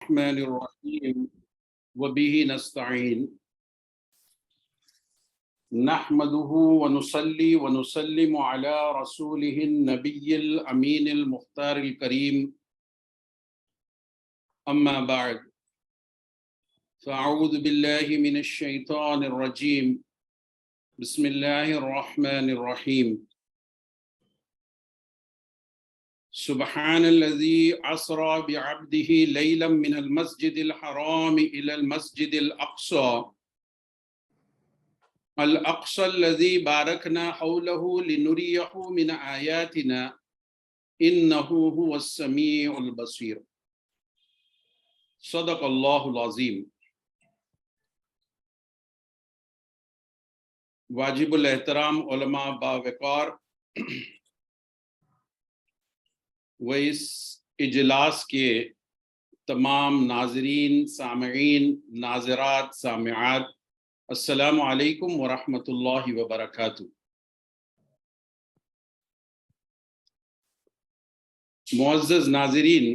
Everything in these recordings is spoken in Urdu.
الرحمن الرحیم وبه نستعین نحمده ونصلی ونسلم علی رسوله النبی الامین المختار الکریم اما بعد فاعوذ باللہ من الشیطان الرجیم بسم اللہ الرحمن الرحیم سبحان الذي أسرى بعبده ليلا من المسجد الحرام إلى المسجد الأقصى الذي باركنا حوله لنريه من آياتنا إنه هو السميع البصير صدق الله العظيم. واجب الاحترام علماء باوقار و اس اجلاس کے تمام ناظرین، سامعین، ناظرات، سامعات، السلام علیکم ورحمۃ اللہ وبرکاتہ. معزز ناظرین،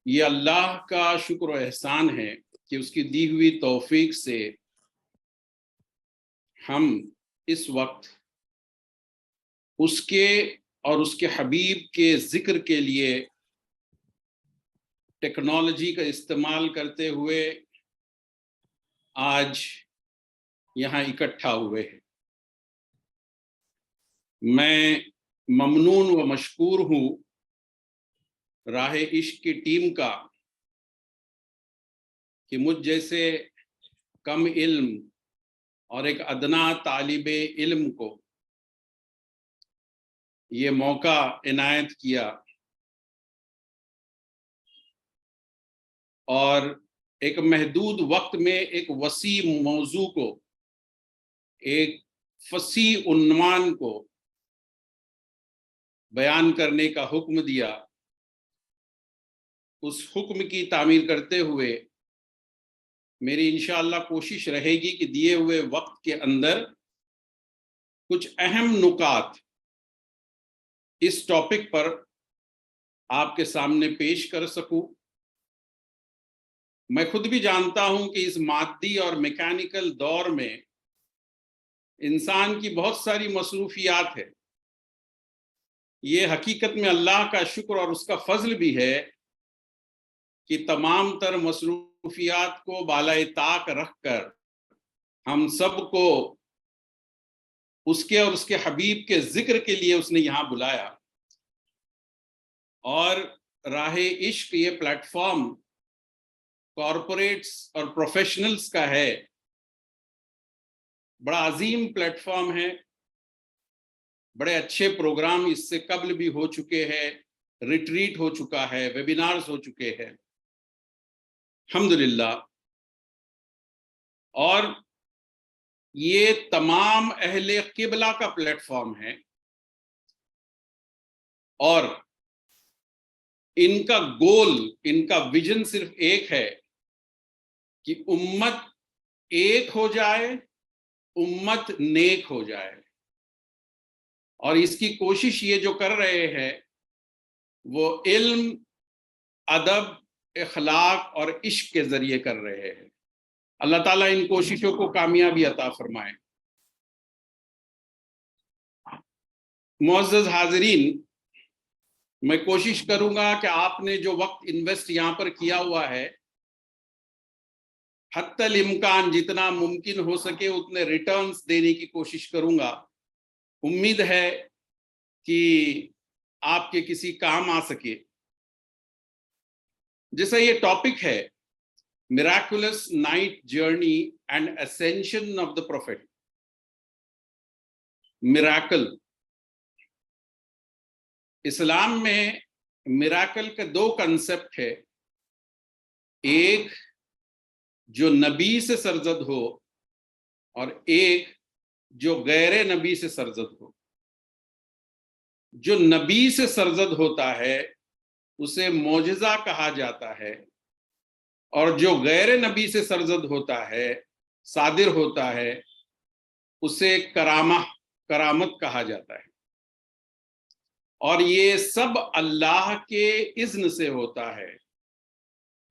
یہ اللہ کا شکر و احسان ہے کہ اس کی دی ہوئی توفیق سے ہم اس وقت اس کے اور اس کے حبیب کے ذکر کے لیے ٹیکنالوجی کا استعمال کرتے ہوئے آج یہاں اکٹھا ہوئے ہیں. میں ممنون و مشکور ہوں راہ عشق کی ٹیم کا کہ مجھ جیسے کم علم اور ایک ادنا طالب علم کو یہ موقع عنایت کیا اور ایک محدود وقت میں ایک وسیع موضوع کو، ایک فصیح عنوان کو بیان کرنے کا حکم دیا. اس حکم کی تعمیل کرتے ہوئے میری انشاءاللہ کوشش رہے گی کہ دیے ہوئے وقت کے اندر کچھ اہم نکات اس ٹاپک پر آپ کے سامنے پیش کر سکوں. میں خود بھی جانتا ہوں کہ اس مادی اور میکینیکل دور میں انسان کی بہت ساری مصروفیات ہے. یہ حقیقت میں اللہ کا شکر اور اس کا فضل بھی ہے کہ تمام تر مصروفیات کو بالائے طاق رکھ کر ہم سب کو اس کے اور اس کے حبیب کے ذکر کے لیے اس نے یہاں بلایا. اور راہ عشق یہ پلیٹ فارم کارپوریٹس اور پروفیشنلز کا ہے، بڑا عظیم پلیٹ فارم ہے. بڑے اچھے پروگرام اس سے قبل بھی ہو چکے ہیں، ریٹریٹ ہو چکا ہے، ویبینارز ہو چکے ہیں الحمدللہ. اور یہ تمام اہل قبلہ کا پلیٹ فارم ہے اور ان کا گول، ان کا ویژن صرف ایک ہے کہ امت ایک ہو جائے، امت نیک ہو جائے. اور اس کی کوشش یہ جو کر رہے ہیں وہ علم، ادب، اخلاق اور عشق کے ذریعے کر رہے ہیں. اللہ تعالیٰ ان کوششوں کو کامیابی عطا فرمائے. معزز حاضرین، میں کوشش کروں گا کہ آپ نے جو وقت انویسٹ یہاں پر کیا ہوا ہے حتی الامکان جتنا ممکن ہو سکے اتنے ریٹرنز دینے کی کوشش کروں گا. امید ہے کہ آپ کے کسی کام آ سکے. جیسا یہ ٹاپک ہے Miraculous Night Journey and Ascension of the Prophet. میراکل، اسلام میں میراکل کے دو کنسپٹ ہے. ایک جو نبی سے سرزد ہو اور ایک جو غیر نبی سے سرزد ہو. جو نبی سے سرزد ہوتا ہے اسے معجزہ کہا جاتا ہے اور جو غیر نبی سے سرزد ہوتا ہے، صادر ہوتا ہے، اسے کرامت کہا جاتا ہے. اور یہ سب اللہ کے اذن سے ہوتا ہے.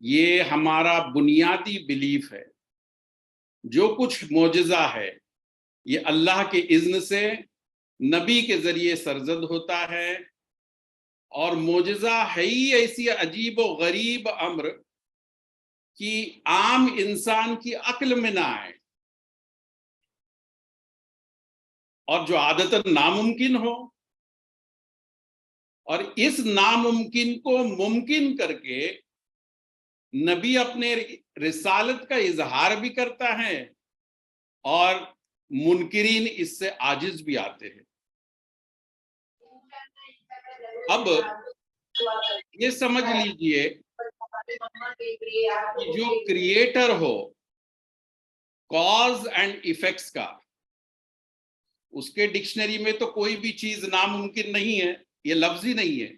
یہ ہمارا بنیادی بلیف ہے. جو کچھ معجزہ ہے یہ اللہ کے اذن سے نبی کے ذریعے سرزد ہوتا ہے. اور معجزہ ہے ہی ایسی عجیب و غریب امر کہ عام انسان کی عقل میں نہ آئے، اور جو عادتاً ناممکن ہو، اور اس ناممکن کو ممکن کر کے نبی اپنے رسالت کا اظہار بھی کرتا ہے، اور منکرین اس سے عاجز بھی آتے ہیں. اب یہ سمجھ لیجئے کہ جو کریٹر ہو کاز اینڈ ایفیکٹس کا، اس کے ڈکشنری میں تو کوئی بھی چیز ناممکن نہیں ہے، یہ لفظ ہی نہیں ہے.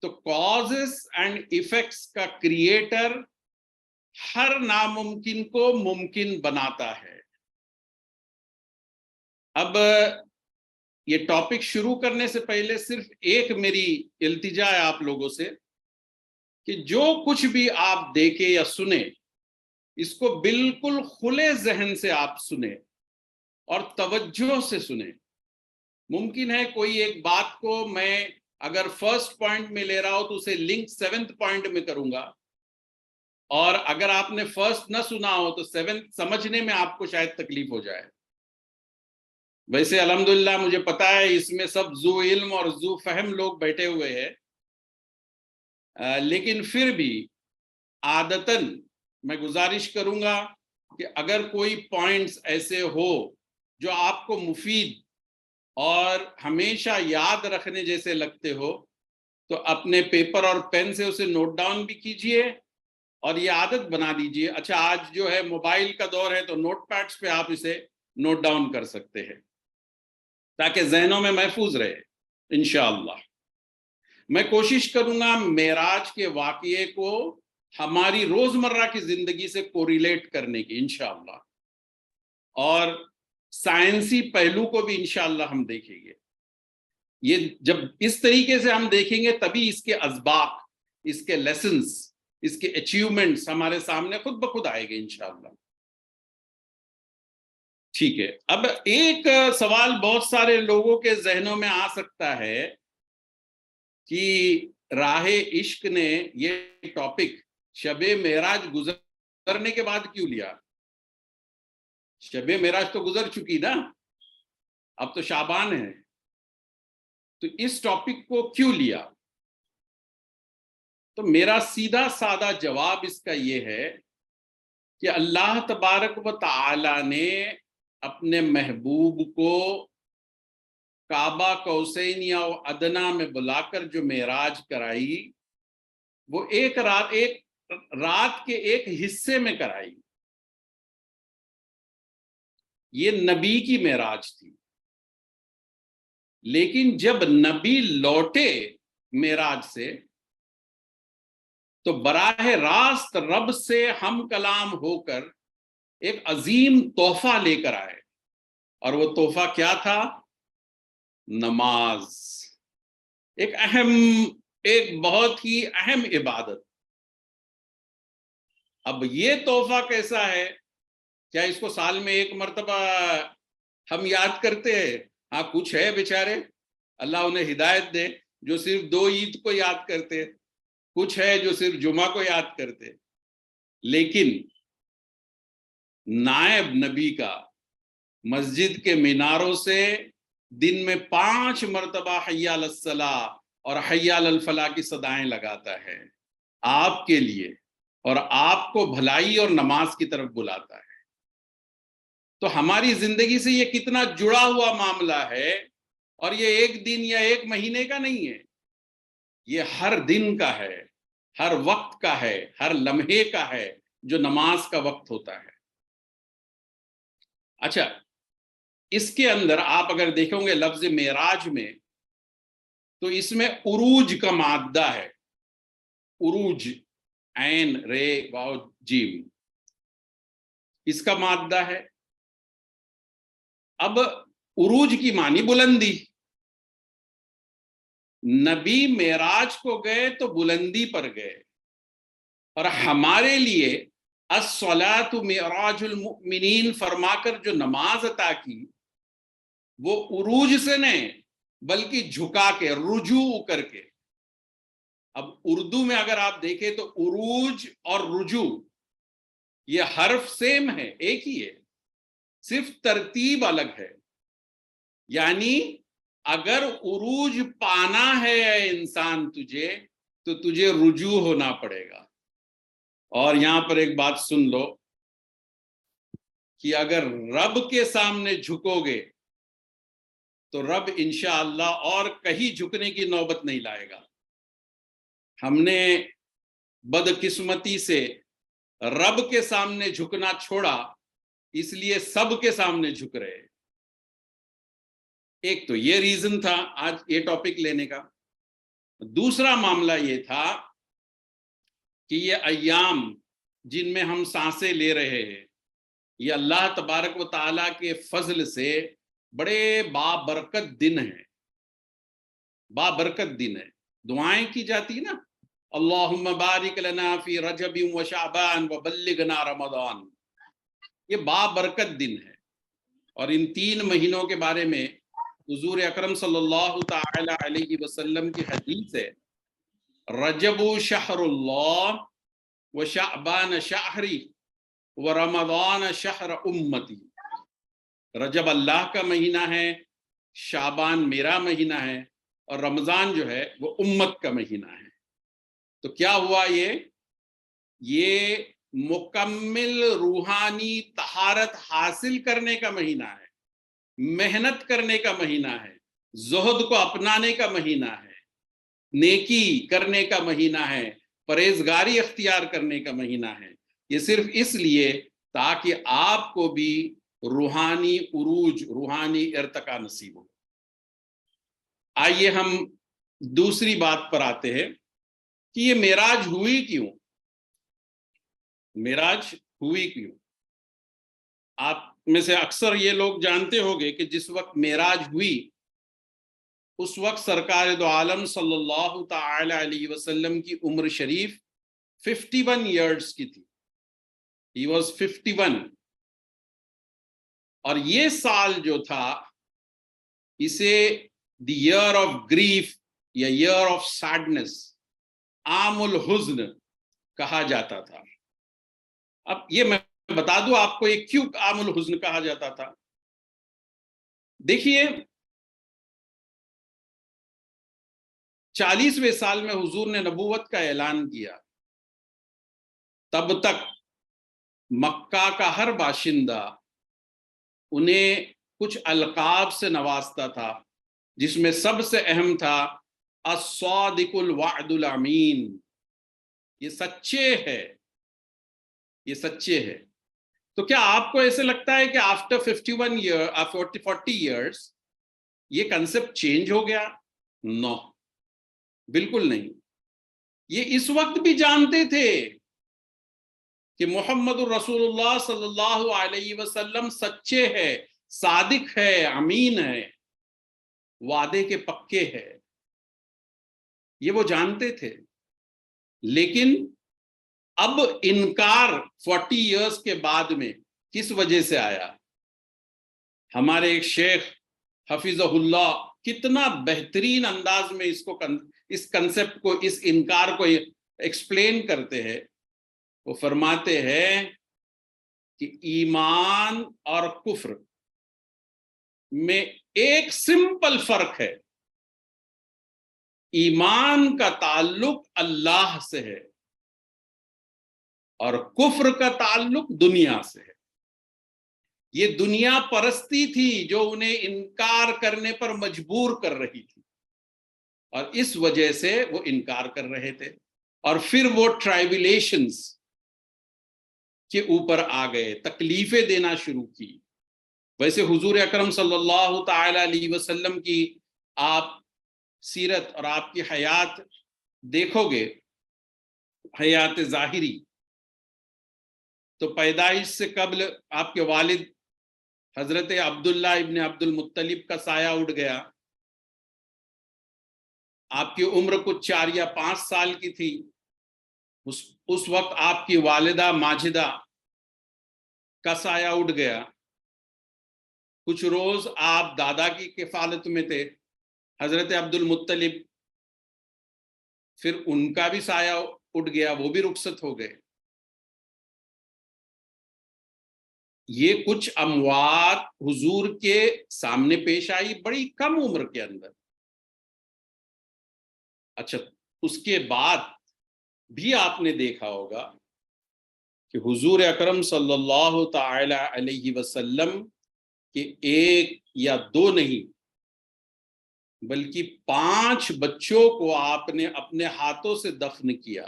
تو کازز اینڈ ایفیکٹس کا کریٹر ہر ناممکن کو ممکن بناتا ہے. اب یہ ٹاپک شروع کرنے سے پہلے صرف ایک میری التجا ہے آپ لوگوں سے کہ جو کچھ بھی آپ دیکھیں یا سنیں، اس کو بالکل کھلے ذہن سے آپ سنیں اور توجہ سے سنیں. ممکن ہے کوئی ایک بات کو میں اگر فرسٹ پوائنٹ میں لے رہا ہوں تو اسے لنک 7th پوائنٹ میں کروں گا، اور اگر آپ نے فرسٹ نہ سنا ہو تو 7th سمجھنے میں آپ کو شاید تکلیف ہو جائے. ویسے الحمدللہ مجھے پتا ہے اس میں سب ذو علم اور ذو فہم لوگ بیٹھے ہوئے ہیں، لیکن پھر بھی عادتاً میں گزارش کروں گا کہ اگر کوئی پوائنٹس ایسے ہو جو آپ کو مفید اور ہمیشہ یاد رکھنے جیسے لگتے ہو تو اپنے پیپر اور پین سے اسے نوٹ ڈاؤن بھی کیجئے اور یہ عادت بنا دیجئے. اچھا آج جو ہے موبائل کا دور ہے تو نوٹ پیڈز پہ آپ اسے نوٹ ڈاؤن کر سکتے ہیں تاکہ ذہنوں میں محفوظ رہے انشاءاللہ. میں کوشش کروں گا معراج کے واقعے کو ہماری روزمرہ کی زندگی سے کوریلیٹ کرنے کی انشاءاللہ، اور سائنسی پہلو کو بھی انشاءاللہ ہم دیکھیں گے. یہ جب اس طریقے سے ہم دیکھیں گے تبھی اس کے اسباق، اس کے لیسنز، اس کے اچیومنٹس ہمارے سامنے خود بخود آئے گے انشاءاللہ. ٹھیک ہے. اب ایک سوال بہت سارے لوگوں کے ذہنوں میں آ سکتا ہے کہ راہ عشق نے یہ ٹاپک شب معراج گزرنے کے بعد کیوں لیا؟ شب معراج تو گزر چکی نا، اب تو شعبان ہے، تو اس ٹاپک کو کیوں لیا؟ تو میرا سیدھا سادہ جواب اس کا یہ ہے کہ اللہ تبارک و تعالی نے اپنے محبوب کو کعبہ قوسین یا ادنا میں بلا کر جو معراج کرائی وہ ایک رات کے ایک حصے میں کرائی. یہ نبی کی معراج تھی، لیکن جب نبی لوٹے معراج سے تو براہ راست رب سے ہم کلام ہو کر ایک عظیم تحفہ لے کر آئے، اور وہ تحفہ کیا تھا؟ نماز. ایک بہت ہی اہم عبادت. اب یہ تحفہ کیسا ہے؟ کیا اس کو سال میں ایک مرتبہ ہم یاد کرتے ہیں؟ ہاں کچھ ہے بیچارے، اللہ انہیں ہدایت دے، جو صرف 2 عید کو یاد کرتے، کچھ ہے جو صرف جمعہ کو یاد کرتے. لیکن نائب نبی کا مسجد کے میناروں سے دن میں 5 مرتبہ حی علی الصلاۃ اور حی علی الفلاح کی صدائیں لگاتا ہے آپ کے لیے، اور آپ کو بھلائی اور نماز کی طرف بلاتا ہے. تو ہماری زندگی سے یہ کتنا جڑا ہوا معاملہ ہے، اور یہ ایک دن یا ایک مہینے کا نہیں ہے، یہ ہر دن کا ہے، ہر وقت کا ہے، ہر لمحے کا ہے جو نماز کا وقت ہوتا ہے. اچھا اس کے اندر آپ اگر دیکھیں گے لفظ معراج میں تو اس میں عروج کا مادہ ہے، عروج، عین رے واو جیم، اس کا مادہ ہے. اب عروج کی معنی بلندی، نبی معراج کو گئے تو بلندی پر گئے، اور ہمارے لیے الصلاۃ معراج المؤمنین فرما کر جو نماز عطا کی وہ عروج سے نہیں بلکہ جھکا کے، رجوع کر کے۔ اب اردو میں اگر آپ دیکھیں تو عروج اور رجوع یہ حرف سیم ہے، ایک ہی ہے، صرف ترتیب الگ ہے۔ یعنی اگر عروج پانا ہے انسان تجھے تو تجھے رجوع ہونا پڑے گا۔ اور یہاں پر ایک بات سن لو کہ اگر رب کے سامنے جھکو گے تو رب انشاءاللہ اور کہیں جھکنے کی نوبت نہیں لائے گا۔ ہم نے بدقسمتی سے رب کے سامنے جھکنا چھوڑا، اس لیے سب کے سامنے جھک رہے۔ ایک تو یہ ریزن تھا آج یہ ٹاپک لینے کا۔ دوسرا معاملہ یہ تھا کہ یہ ایام جن میں ہم سانسیں لے رہے ہیں یہ اللہ تبارک و تعالیٰ کے فضل سے بڑے بابرکت دن ہیں، بابرکت دن ہے۔ دعائیں کی جاتی نا، اللہم بارک لنا فی رجب و شعبان و بلغنا رمضان، یہ بابرکت دن ہے۔ اور ان 3 مہینوں کے بارے میں حضور اکرم صلی اللہ تعالی علیہ وسلم کی حدیث ہے، رجب شہر اللہ و شعبان شہری و رمضان شہر امتی۔ رجب اللہ کا مہینہ ہے، شعبان میرا مہینہ ہے، اور رمضان جو ہے وہ امت کا مہینہ ہے۔ تو کیا ہوا، یہ مکمل روحانی طہارت حاصل کرنے کا مہینہ ہے، محنت کرنے کا مہینہ ہے، زہد کو اپنانے کا مہینہ ہے، نیکی کرنے کا مہینہ ہے، پرہیزگاری اختیار کرنے کا مہینہ ہے۔ یہ صرف اس لیے تاکہ آپ کو بھی روحانی عروج، روحانی ارتقاء نصیب ہو۔ آئیے ہم دوسری بات پر آتے ہیں کہ یہ معراج ہوئی کیوں، معراج ہوئی کیوں۔ آپ میں سے اکثر یہ لوگ جانتے ہوگے کہ جس وقت معراج ہوئی اس وقت سرکار دو عالم صلی اللہ تعالی علیہ وسلم کی عمر شریف 51 ایئرز کی تھی۔ He was 51۔ اور یہ سال جو تھا اسے دی ایئر آف گریف یا ایئر آف سیڈنس، عام الحزن کہا جاتا تھا۔ اب یہ میں بتا دوں آپ کو یہ کیوں عام الحزن کہا جاتا تھا۔ دیکھیے 40ویں سال میں حضور نے نبوت کا اعلان کیا، تب تک مکہ کا ہر باشندہ انہیں کچھ القاب سے نوازتا تھا، جس میں سب سے اہم تھا الصادق الوعد الامین، یہ سچے ہے، یہ سچے ہے۔ تو کیا آپ کو ایسے لگتا ہے کہ آفٹر 40 ایئرس یہ کنسپٹ چینج ہو گیا؟ نو، بالکل نہیں۔ یہ اس وقت بھی جانتے تھے کہ محمد الرسول اللہ صلی اللہ علیہ وسلم سچے ہے، صادق ہے، امین ہے، وعدے کے پکے ہے، یہ وہ جانتے تھے۔ لیکن اب انکار 40 ایئرس کے بعد میں کس وجہ سے آیا؟ ہمارے ایک شیخ حفظہ اللہ کتنا بہترین انداز میں اس کنسپٹ کو، اس انکار کو ایکسپلین کرتے ہیں۔ وہ فرماتے ہیں کہ ایمان اور کفر میں ایک سمپل فرق ہے، ایمان کا تعلق اللہ سے ہے اور کفر کا تعلق دنیا سے ہے۔ یہ دنیا پرستی تھی جو انہیں انکار کرنے پر مجبور کر رہی تھی، اور اس وجہ سے وہ انکار کر رہے تھے، اور پھر وہ ٹرائبلیشنز کے اوپر آ گئے، تکلیفیں دینا شروع کی۔ ویسے حضور اکرم صلی اللہ تعالی علیہ وسلم کی آپ سیرت اور آپ کی حیات دیکھو گے، حیات ظاہری، تو پیدائش سے قبل آپ کے والد حضرت عبداللہ ابن عبد المطلب کا سایہ اٹھ گیا، آپ کی عمر کچھ 4 یا 5 سال کی تھی. اس وقت آپ کی والدہ ماجدہ کا سایہ اٹھ گیا. کچھ روز آپ دادا کی کفالت میں تھے، حضرت عبد المطلب، پھر ان کا بھی سایہ اٹھ گیا، وہ بھی رخصت ہو گئے. یہ کچھ اموات حضور کے سامنے پیش آئی بڑی کم عمر کے اندر. اچھا، اس کے بعد بھی آپ نے دیکھا ہوگا کہ حضور اکرم صلی اللہ تعالی علیہ وسلم کہ 1 یا 2 نہیں بلکہ 5 بچوں کو آپ نے اپنے ہاتھوں سے دفن کیا،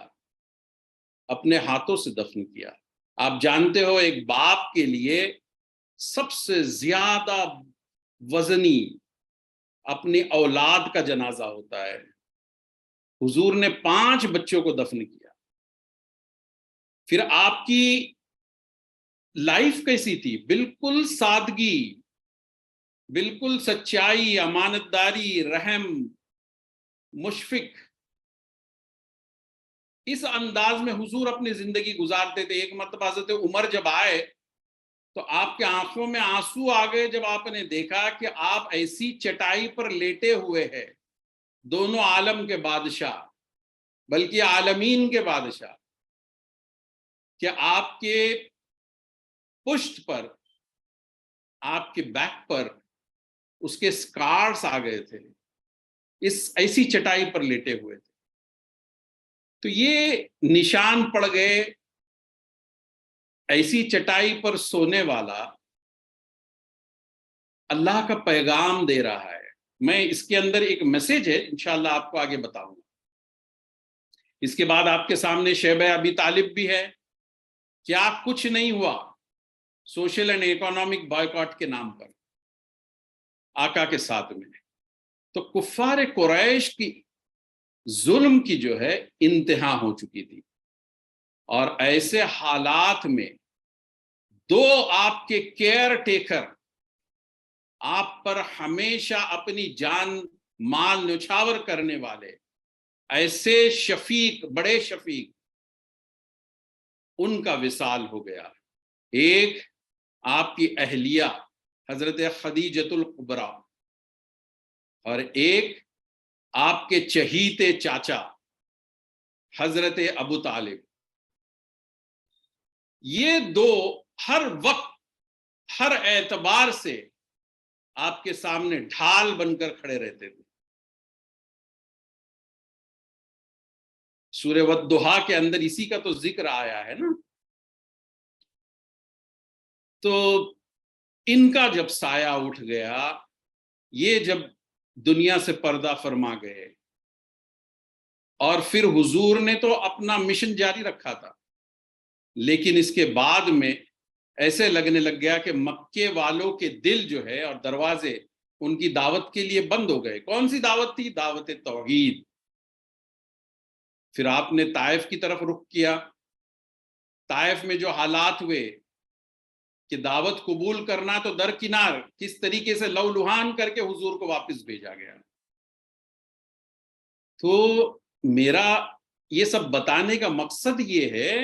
اپنے ہاتھوں سے دفن کیا. آپ جانتے ہو ایک باپ کے لیے سب سے زیادہ وزنی اپنی اولاد کا جنازہ ہوتا ہے. حضور نے 5 بچوں کو دفن کیا. پھر آپ کی لائف کیسی تھی؟ بالکل سادگی، بالکل سچائی، امانتداری، رحم، مشفق، اس انداز میں حضور اپنی زندگی گزارتے تھے. ایک مرتبہ حضرت عمر جب آئے تو آپ کے آنکھوں میں آنسو آ گئے جب آپ نے دیکھا کہ آپ ایسی چٹائی پر لیٹے ہوئے ہیں، دونوں عالم کے بادشاہ، بلکہ عالمین کے بادشاہ، کہ آپ کے پشت پر، آپ کے بیک پر اس کے سکارز آ گئے تھے، ایسی چٹائی پر لیٹے ہوئے تھے. تو یہ نشان پڑ گئے. ایسی چٹائی پر سونے والا اللہ کا پیغام دے رہا ہے. میں اس کے اندر ایک میسج ہے، انشاءاللہ آپ کو آگے بتاؤں گا. اس کے بعد آپ کے سامنے شیبہ ابی طالب بھی ہے. کیا کچھ نہیں ہوا سوشل اینڈ اکنامک بائیکاٹ کے نام پر آقا کے ساتھ میں. تو کفار قریش کی ظلم کی جو ہے انتہا ہو چکی تھی، اور ایسے حالات میں 2 آپ کے کیئر ٹیکر، آپ پر ہمیشہ اپنی جان مال نچھاور کرنے والے ایسے شفیق، بڑے شفیق، ان کا وصال ہو گیا. ایک آپ کی اہلیہ حضرت خدیجۃ الکبریٰ، اور ایک آپ کے چہیتے چاچا حضرت ابو طالب. یہ 2 ہر وقت، ہر اعتبار سے آپ کے سامنے ڈھال بن کر کھڑے رہتے تھے. سورہ والضحیٰ کے اندر اسی کا تو ذکر آیا ہے نا. تو ان کا جب سایہ اٹھ گیا، یہ جب دنیا سے پردہ فرما گئے، اور پھر حضور نے تو اپنا مشن جاری رکھا تھا، لیکن اس کے بعد میں ایسے لگنے لگ گیا کہ مکے والوں کے دل جو ہے اور دروازے ان کی دعوت کے لیے بند ہو گئے. کون سی دعوت تھی؟ دعوت توحید. پھر آپ نے طائف کی طرف رخ کیا. طائف میں جو حالات ہوئے کہ دعوت قبول کرنا تو درکنار، کس طریقے سے لو لہان کر کے حضور کو واپس بھیجا گیا. تو میرا یہ سب بتانے کا مقصد یہ ہے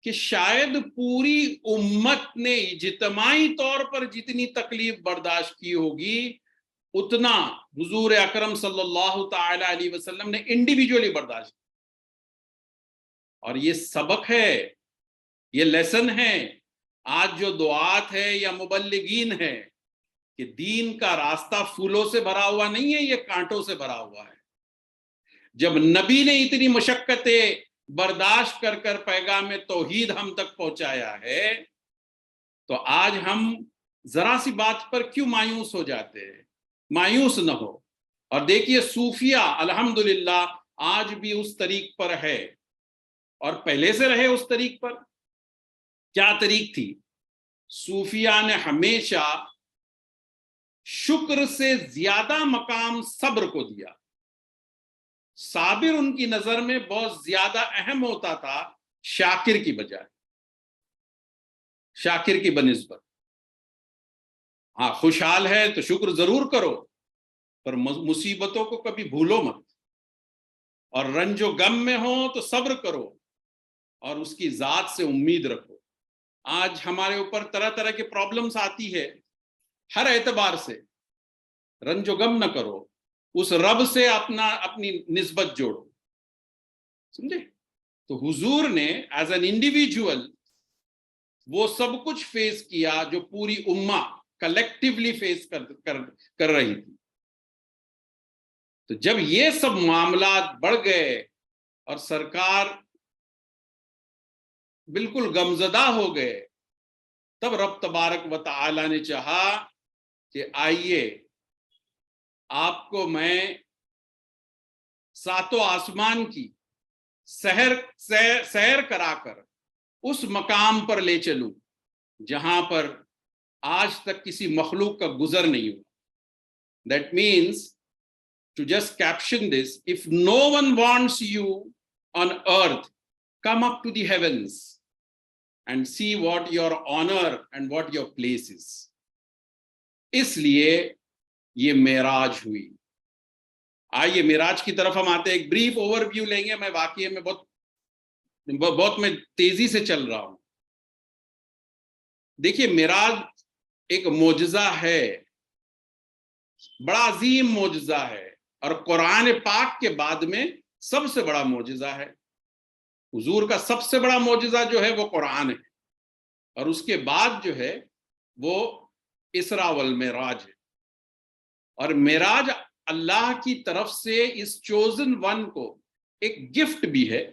کہ شاید پوری امت نے اجتماعی طور پر جتنی تکلیف برداشت کی ہوگی، اتنا حضور اکرم صلی اللہ تعالی علیہ وسلم نے انڈیویجولی برداشت. اور یہ سبق ہے، یہ لیسن ہے. آج جو دعات ہے یا مبلغین ہے کہ دین کا راستہ پھولوں سے بھرا ہوا نہیں ہے، یہ کانٹوں سے بھرا ہوا ہے. جب نبی نے اتنی مشقتیں برداشت کر کر پیغام توحید ہم تک پہنچایا ہے، تو آج ہم ذرا سی بات پر کیوں مایوس ہو جاتے ہیں؟ مایوس نہ ہو. اور دیکھیے صوفیہ الحمدللہ آج بھی اس طریق پر ہے، اور پہلے سے رہے اس طریق پر. کیا طریق تھی؟ صوفیہ نے ہمیشہ شکر سے زیادہ مقام صبر کو دیا. صابر ان کی نظر میں بہت زیادہ اہم ہوتا تھا شاکر کی بجائے، شاکر کی بنسبت. ہاں، خوشحال ہے تو شکر ضرور کرو، پر مصیبتوں کو کبھی بھولو مت، اور رنج و غم میں ہو تو صبر کرو اور اس کی ذات سے امید رکھو۔ آج ہمارے اوپر طرح طرح کے پرابلمز آتی ہے، ہر اعتبار سے رنج و غم نہ کرو، اس رب سے اپنی نسبت جوڑو، سمجھے؟ تو حضور نے ایز این انڈیویجول وہ سب کچھ فیس کیا جو پوری امہ کلیکٹیولی فیس کر رہی تھی۔ تو جب یہ سب معاملات بڑھ گئے اور سرکار بالکل غمزدہ ہو گئے، تب رب تبارک و تعالی نے چاہا کہ آئیے آپ کو میں ساتوں آسمان کی سیر کرا کر اس مقام پر لے چلوں جہاں پر آج تک کسی مخلوق کا گزر نہیں ہوا۔ That means, to just caption this, if no one wants you on earth, come up to the heavens and see what your honor and what your place is. اس لیے یہ معراج ہوئی۔ آئیے معراج کی طرف ہم آتے ہیں، ایک بریف اوور ویو لیں گے۔ میں واقعی میں بہت میں تیزی سے چل رہا ہوں۔ دیکھیے معراج ایک معجزہ ہے، بڑا عظیم معجزہ ہے، اور قرآن پاک کے بعد میں سب سے بڑا معجزہ ہے۔ حضور کا سب سے بڑا معجزہ جو ہے وہ قرآن ہے، اور اس کے بعد جو ہے وہ اسراء والمعراج ہے۔ اور معراج اللہ کی طرف سے اس چوزن ون کو ایک گفٹ بھی ہے،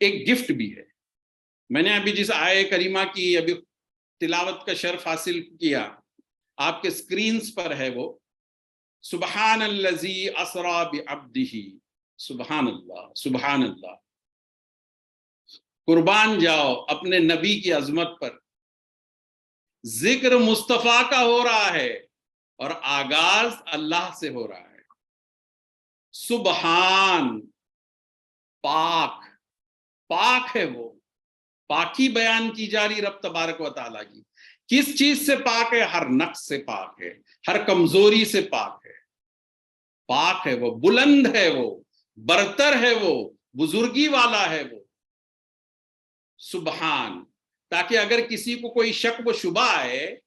ایک گفٹ بھی ہے۔ میں نے ابھی جس آیہ کریمہ کی ابھی تلاوت کا شرف حاصل کیا، آپ کے سکرینز پر ہے وہ، سبحان الذی اسریٰ بعبدہ، سبحان اللہ، سبحان اللہ۔ قربان جاؤ اپنے نبی کی عظمت پر۔ ذکر مصطفیٰ کا ہو رہا ہے اور آغاز اللہ سے ہو رہا ہے۔ سبحان، پاک، پاک ہے وہ، پاکی بیان کی جا رہی رب تبارک و تعالیٰ کی۔ کس چیز سے پاک ہے؟ ہر نقص سے پاک ہے، ہر کمزوری سے پاک ہے، پاک ہے وہ، بلند ہے وہ، برتر ہے وہ، بزرگی والا ہے وہ۔ سبحان، تاکہ اگر کسی کو کوئی شک و شبہ آئے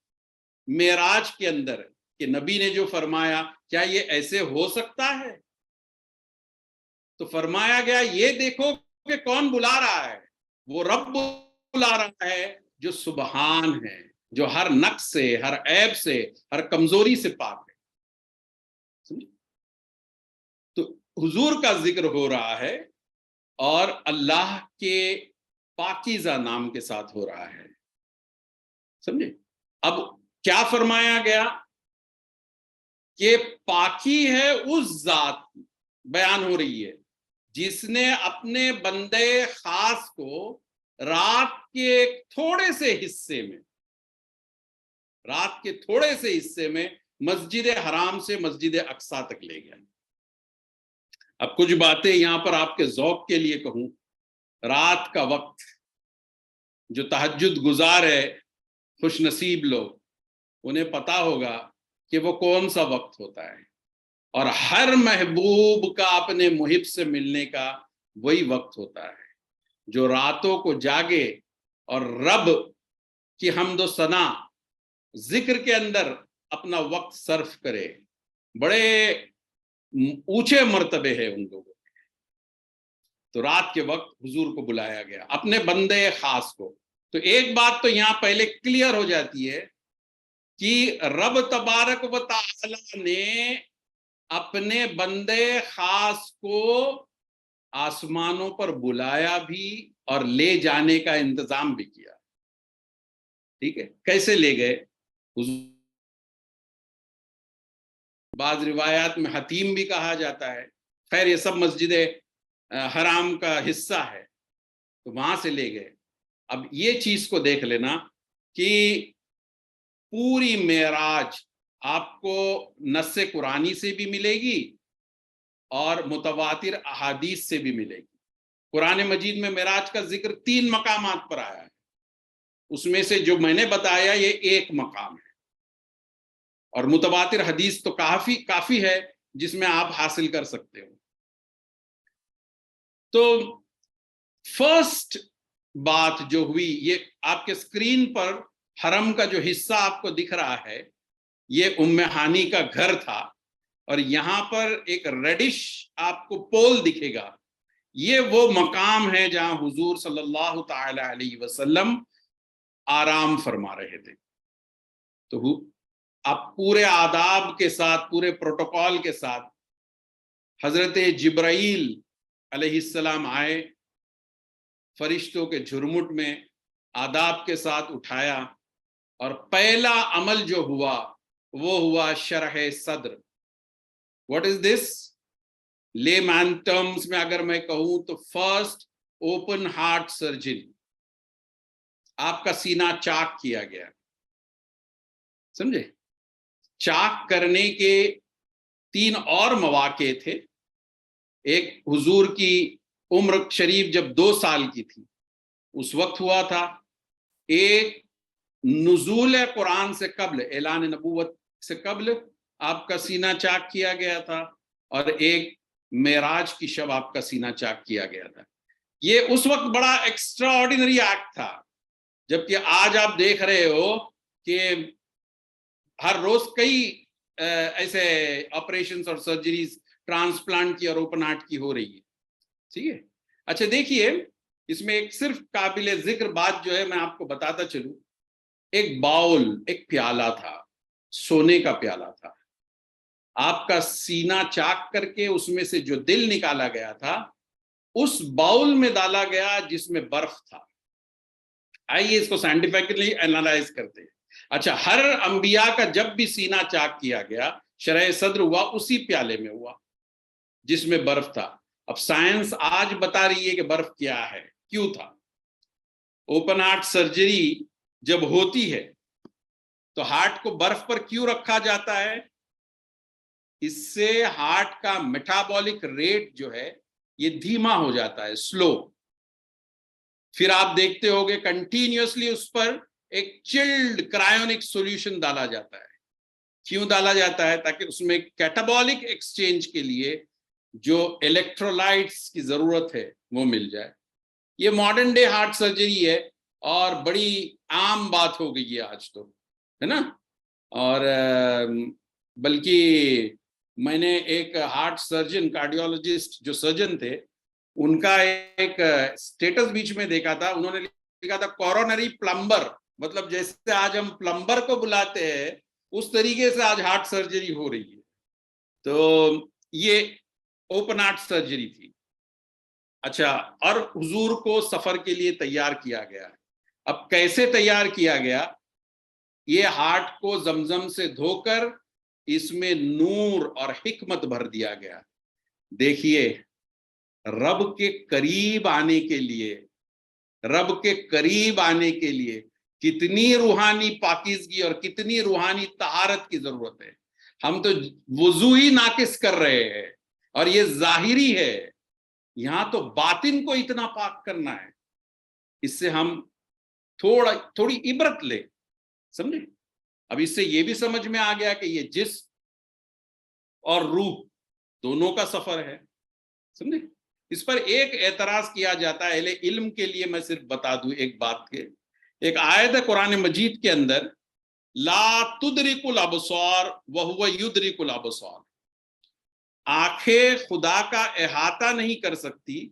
معراج کے اندر کہ نبی نے جو فرمایا کیا یہ ایسے ہو سکتا ہے، تو فرمایا گیا یہ دیکھو کہ کون بلا رہا ہے، وہ رب بلا رہا ہے جو سبحان ہے، جو ہر نقص سے، ہر عیب سے، ہر کمزوری سے پاک ہے۔ تو حضور کا ذکر ہو رہا ہے اور اللہ کے پاکیزہ نام کے ساتھ ہو رہا ہے، سمجھے؟ اب کیا فرمایا گیا کہ پاکی ہے اس ذات کی، بیان ہو رہی ہے جس نے اپنے بندے خاص کو رات کے تھوڑے سے حصے میں مسجد حرام سے مسجد اقصیٰ تک لے گیا۔ اب کچھ باتیں یہاں پر آپ کے ذوق کے لیے کہوں۔ رات کا وقت، جو تہجد گزار ہے، خوش نصیب لوگ، انہیں پتا ہوگا کہ وہ کون سا وقت ہوتا ہے، اور ہر محبوب کا اپنے محب سے ملنے کا وہی وقت ہوتا ہے جو راتوں کو جاگے اور رب کی حمد و ثنا ذکر کے اندر اپنا وقت صرف کرے۔ بڑے اونچے مرتبے ہیں ان لوگوں کے۔ تو رات کے وقت حضور کو بلایا گیا، اپنے بندے خاص کو۔ تو ایک بات تو یہاں پہلے کلیئر ہو جاتی ہے کہ رب تبارک و تعالی نے اپنے بندے خاص کو آسمانوں پر بلایا بھی اور لے جانے کا انتظام بھی کیا۔ ٹھیک ہے، کیسے لے گئے؟ بعض روایات میں حتیم بھی کہا جاتا ہے، خیر یہ سب مسجد حرام کا حصہ ہے، تو وہاں سے لے گئے۔ اب یہ چیز کو دیکھ لینا کہ پوری معراج آپ کو نص قرآنی سے بھی ملے گی اور متواتر احادیث سے بھی ملے گی۔ قرآن مجید میں معراج کا ذکر 3 مقامات پر آیا ہے، اس میں سے جو میں نے بتایا یہ ایک مقام ہے۔ اور متواتر حدیث تو کافی ہے جس میں آپ حاصل کر سکتے ہو. تو فرسٹ بات جو ہوئی، یہ آپ کے اسکرین پر حرم کا جو حصہ آپ کو دکھ رہا ہے یہ ام ہانی کا گھر تھا، اور یہاں پر ایک ریڈش آپ کو پول دکھے گا. یہ وہ مقام ہے جہاں حضور صلی اللہ تعالی علیہ وسلم آرام فرما رہے تھے. تو آپ پورے آداب کے ساتھ، پورے پروٹوکول کے ساتھ حضرت جبرائیل علیہ السلام آئے، فرشتوں کے جھرمٹ میں آداب کے ساتھ اٹھایا، اور پہلا عمل جو ہوا وہ ہوا شرح صدر. واٹ از دس؟ لے مین ٹرمز میں اگر میں کہوں تو فرسٹ اوپن ہارٹ سرجری. آپ کا سینہ چاک کیا گیا. سمجھے؟ چاک کرنے کے 3 اور مواقع تھے. ایک حضور کی عمر شریف جب 2 سال کی تھی اس وقت ہوا تھا، ایک نزول قرآن سے قبل، اعلان نبوت سے قبل آپ کا سینہ چاک کیا گیا تھا، اور ایک معراج کی شب آپ کا سینہ چاک کیا گیا تھا. یہ اس وقت بڑا ایکسٹرا آرڈینری ایکٹ تھا، جبکہ آج آپ دیکھ رہے ہو کہ ہر روز کئی ایسے آپریشنز اور سرجریز ٹرانسپلانٹ کی اور اوپن ہارٹ کی ہو رہی ہے. ٹھیک ہے. اچھا دیکھیے، اس میں ایک صرف قابل ذکر بات جو ہے میں آپ کو بتاتا چلوں. ایک باؤل، ایک پیالہ تھا، سونے کا پیالہ تھا. آپ کا سینہ چاک کر کے اس میں سے جو دل نکالا گیا تھا اس باؤل میں ڈالا گیا جس میں برف تھا. آئیے اس کو سائنٹیفکلی اینالائز کرتے ہیں. اچھا، ہر انبیاء کا جب بھی سینہ چاک کیا گیا، شرح صدر ہوا، اسی پیالے میں ہوا جس میں برف تھا. اب سائنس آج بتا رہی ہے کہ برف کیا ہے، کیوں تھا. اوپن ہارٹ سرجری جب ہوتی ہے تو ہارٹ کو برف پر کیوں رکھا جاتا ہے؟ اس سے ہارٹ کا میٹابولک ریٹ جو ہے یہ دھیما ہو جاتا ہے، سلو. پھر آپ دیکھتے ہوگے کنٹینیوسلی اس پر ایک چلڈ کرائیونک سولوشن ڈالا جاتا ہے. کیوں ڈالا جاتا ہے؟ تاکہ اس میں کیٹابولک ایکسچینج کے لیے جو الیکٹرولائٹس کی ضرورت ہے وہ مل جائے. یہ ماڈرن ڈے ہارٹ سرجری ہے اور بڑی عام بات ہو گئی ہے آج تو، ہے نا. اور بلکہ میں نے ایک ہارٹ سرجن، کارڈیولوجسٹ جو سرجن تھے، ان کا ایک سٹیٹس بیچ میں دیکھا تھا. انہوں نے لکھا تھا کورونری پلمبر، مطلب جیسے آج ہم پلمبر کو بلاتے ہیں اس طریقے سے آج ہارٹ سرجری ہو رہی ہے. تو یہ اوپن ہارٹ سرجری تھی. اچھا، اور حضور کو سفر کے لیے تیار کیا گیا. اب کیسے تیار کیا گیا؟ یہ ہارٹ کو زمزم سے دھو کر اس میں نور اور حکمت بھر دیا گیا. دیکھیے، رب کے قریب آنے کے لیے، رب کے قریب آنے کے لیے کتنی روحانی پاکیزگی اور کتنی روحانی طہارت کی ضرورت ہے. ہم تو وضو ہی ناقص کر رہے ہیں اور یہ ظاہری ہے، یہاں تو باطن کو اتنا پاک کرنا ہے. اس سے ہم تھوڑی عبرت لے، سمجھے. اب اس سے یہ بھی سمجھ میں آ گیا کہ یہ جسم اور روح دونوں کا سفر ہے، سمجھے. اس پر ایک اعتراض کیا جاتا ہے اہل علم کے لیے، میں صرف بتا دوں ایک بات کے. ایک آیت ہے قرآن مجید کے اندر، لا تدرک الابصار وہو یدرک الابصار. آنکھیں خدا کا احاطہ نہیں کر سکتی،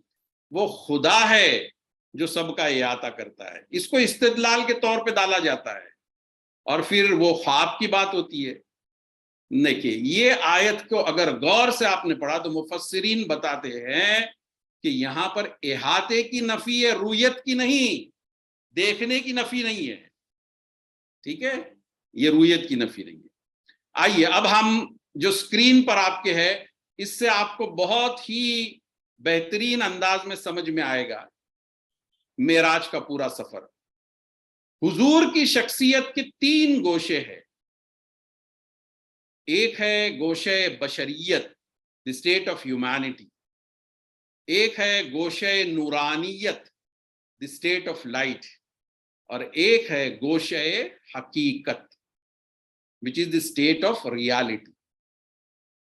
وہ خدا ہے جو سب کا احاطہ کرتا ہے. اس کو استدلال کے طور پہ ڈالا جاتا ہے اور پھر وہ خواب کی بات ہوتی ہے. دیکھیے، یہ آیت کو اگر غور سے آپ نے پڑھا تو مفسرین بتاتے ہیں کہ یہاں پر احاطے کی نفی ہے، رویت کی نہیں، دیکھنے کی نفی نہیں ہے. ٹھیک ہے، یہ رویت کی نفی نہیں ہے. آئیے اب ہم جو سکرین پر آپ کے ہے اس سے آپ کو بہت ہی بہترین انداز میں سمجھ میں آئے گا معراج کا پورا سفر. حضور کی شخصیت کے 3 گوشے ہیں. ایک ہے گوشہ بشریت، دی اسٹیٹ آف ہیومینٹی. ایک ہے گوشہ نورانیت، دی اسٹیٹ آف لائٹ. اور ایک ہے گوشہ حقیقت. which is the state of reality.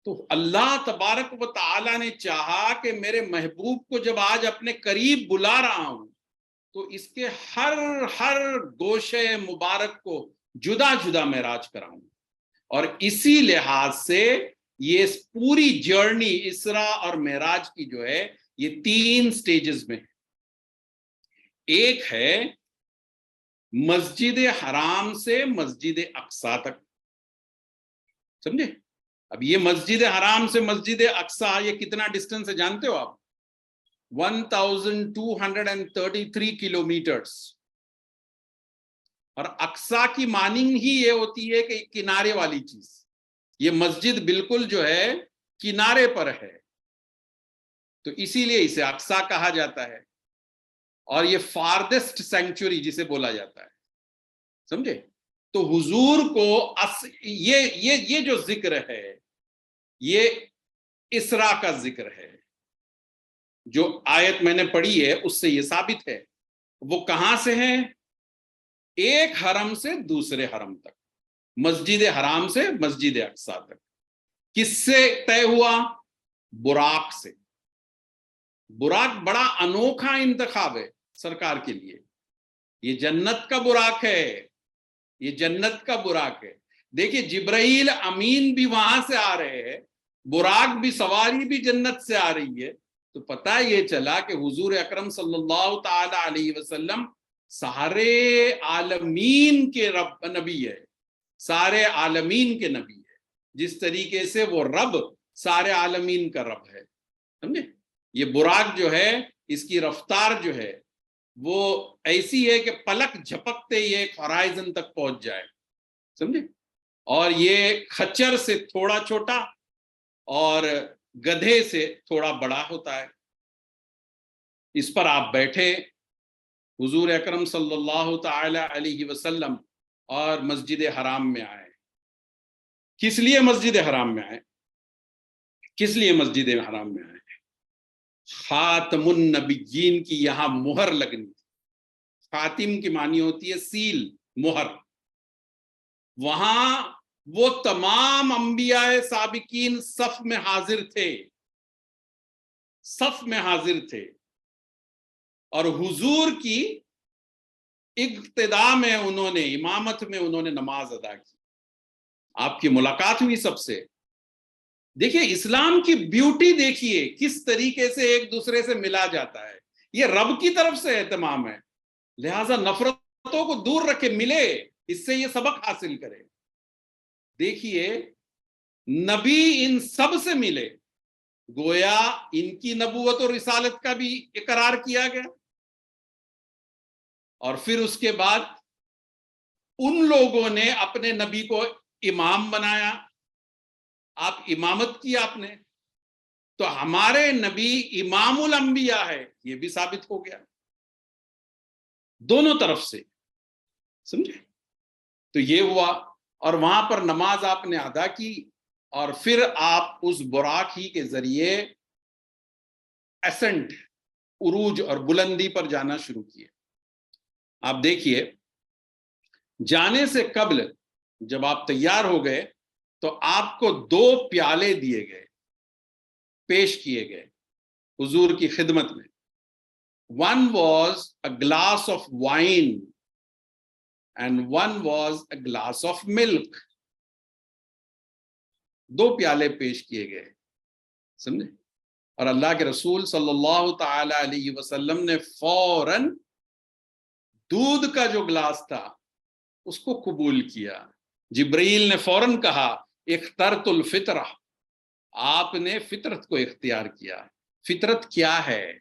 تو اللہ تبارک و تعالیٰ نے چاہا کہ میرے محبوب کو جب آج اپنے قریب بلا رہا ہوں تو اس کے ہر گوشے مبارک کو جدا جدا معراج کراؤں، اور اسی لحاظ سے یہ پوری جرنی اسرا اور معراج کی جو ہے یہ 3 سٹیجز میں ہے۔ ایک ہے مسجد حرام سے مسجد اقصی تک، سمجھے؟ اب یہ مسجد حرام سے مسجد اقصی یہ کتنا ڈسٹنس ہے جانتے ہو آپ؟ 1233 کلومیٹرز، اور اقصی کی ماننگ ہی یہ ہوتی ہے کہ کنارے والی چیز، یہ مسجد بالکل جو ہے کنارے پر ہے، تو اسی لیے اسے اقصی کہا جاتا ہے، اور یہ فاردسٹ سینکچوری جسے بولا جاتا ہے، سمجھے؟ تو حضور کو یہ جو ذکر ہے یہ اسرا کا ذکر ہے، جو آیت میں نے پڑھی ہے اس سے یہ ثابت ہے۔ وہ کہاں سے ہے؟ ایک حرم سے دوسرے حرم تک، مسجد حرام سے مسجد اقصی تک۔ کس سے طے ہوا؟ براق سے۔ براق بڑا انوکھا انتخاب ہے سرکار کے لیے، یہ جنت کا براق ہے، یہ جنت کا براق ہے۔ دیکھیے جبرائیل امین بھی وہاں سے آ رہے ہیں، براق بھی سواری بھی جنت سے آ رہی ہے، تو پتہ یہ چلا کہ حضور اکرم صلی اللہ تعالی علیہ وسلم سارے عالمین کے رب نبی ہے، سارے عالمین کے نبی ہے، جس طریقے سے وہ رب سارے عالمین کا رب ہے، سمجھے؟ یہ براق جو ہے اس کی رفتار جو ہے وہ ایسی ہے کہ پلک جھپکتے ہی ایک ہورائزن تک پہنچ جائے، سمجھے؟ اور یہ خچر سے تھوڑا چھوٹا اور گدھے سے تھوڑا بڑا ہوتا ہے۔ اس پر آپ بیٹھے، حضور اکرم صلی اللہ تعالی علیہ وسلم اور مسجد حرام میں آئے۔ کس لیے مسجد حرام میں آئے؟ کس لیے مسجد حرام میں آئے؟ خاتم النبیین کی یہاں مہر لگنی تھی۔ خاتم کی معنی ہوتی ہے سیل، مہر۔ وہاں وہ تمام انبیاء سابقین صف میں حاضر تھے، صف میں حاضر تھے، اور حضور کی اقتداء میں انہوں نے، امامت میں انہوں نے نماز ادا کی۔ آپ کی ملاقات ہوئی سب سے۔ دیکھیے اسلام کی بیوٹی دیکھیے کس طریقے سے ایک دوسرے سے ملا جاتا ہے، یہ رب کی طرف سے اہتمام ہے، لہٰذا نفرتوں کو دور رکھے، ملے، اس سے یہ سبق حاصل کرے۔ دیکھیے نبی ان سب سے ملے، گویا ان کی نبوت اور رسالت کا بھی اقرار کیا گیا، اور پھر اس کے بعد ان لوگوں نے اپنے نبی کو امام بنایا، آپ امامت کی آپ نے، تو ہمارے نبی امام الانبیاء ہے، یہ بھی ثابت ہو گیا دونوں طرف سے، سمجھے؟ تو یہ ہوا، اور وہاں پر نماز آپ نے ادا کی، اور پھر آپ اس براق ہی کے ذریعے اسنٹ، عروج اور بلندی پر جانا شروع کیے۔ آپ دیکھیے جانے سے قبل جب آپ تیار ہو گئے تو آپ کو 2 پیالے دیے گئے، پیش کیے گئے حضور کی خدمت میں۔ One was a glass of wine and one was a glass of milk. 2 پیالے پیش کیے گئے، سمجھے؟ اور اللہ کے رسول صلی اللہ تعالی علیہ وسلم نے فوراً دودھ کا جو گلاس تھا اس کو قبول کیا۔ جبرائیل نے فوراً کہا اخترت الفطرہ، آپ نے فطرت کو اختیار کیا۔ فطرت کیا ہے؟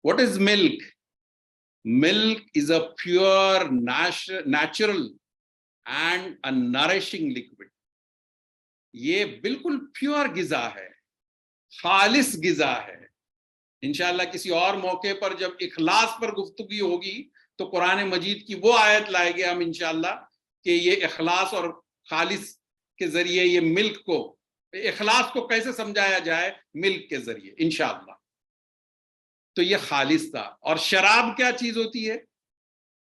What is milk? Milk is a pure, natural and a nourishing liquid. یہ بالکل پیور غذا ہے، خالص غذا ہے۔ انشاءاللہ کسی اور موقع پر جب اخلاص پر گفتگو ہوگی تو قرآن مجید کی وہ آیت لائے گے ہم انشاءاللہ کہ یہ اخلاص اور خالص کے ذریعے یہ ملک کو، اخلاص کو کیسے سمجھایا جائے ملک کے ذریعے انشاءاللہ۔ تو یہ خالص تھا۔ اور شراب کیا چیز ہوتی ہے؟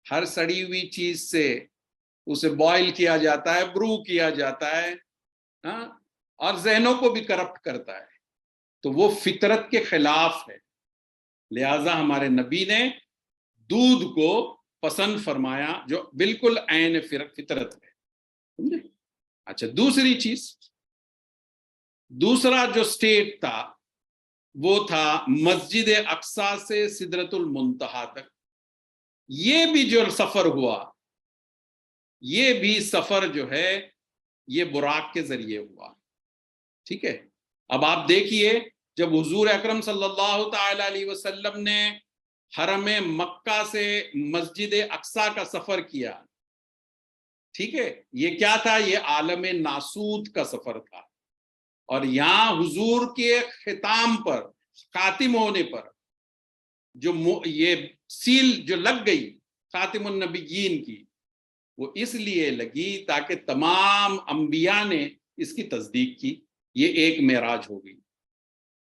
ہر سڑی ہوئی چیز سے اسے بوائل کیا جاتا ہے، برو کیا جاتا ہے، ہاں، اور ذہنوں کو بھی کرپٹ کرتا ہے، تو وہ فطرت کے خلاف ہے۔ لہذا ہمارے نبی نے دودھ کو پسند فرمایا جو بالکل عین فطرت ہے، سمجھے؟ اچھا، دوسری چیز، دوسرا جو سٹیٹ تھا وہ تھا مسجد اقصی سے سدرۃ المنتہا تک۔ یہ بھی جو سفر ہوا، یہ بھی سفر جو ہے یہ براق کے ذریعے ہوا، ٹھیک ہے۔ اب آپ دیکھیے، جب حضور اکرم صلی اللہ تعالی علیہ وسلم نے حرم مکہ سے مسجد اقصی کا سفر کیا، ٹھیک ہے، یہ کیا تھا؟ یہ عالم ناسوت کا سفر تھا، اور یہاں حضور کے ختام پر، خاتم ہونے پر جو یہ سیل جو لگ گئی خاتم النبیین کی، وہ اس لیے لگی تاکہ تمام انبیاء نے اس کی تصدیق کی۔ یہ ایک معراج ہو گئی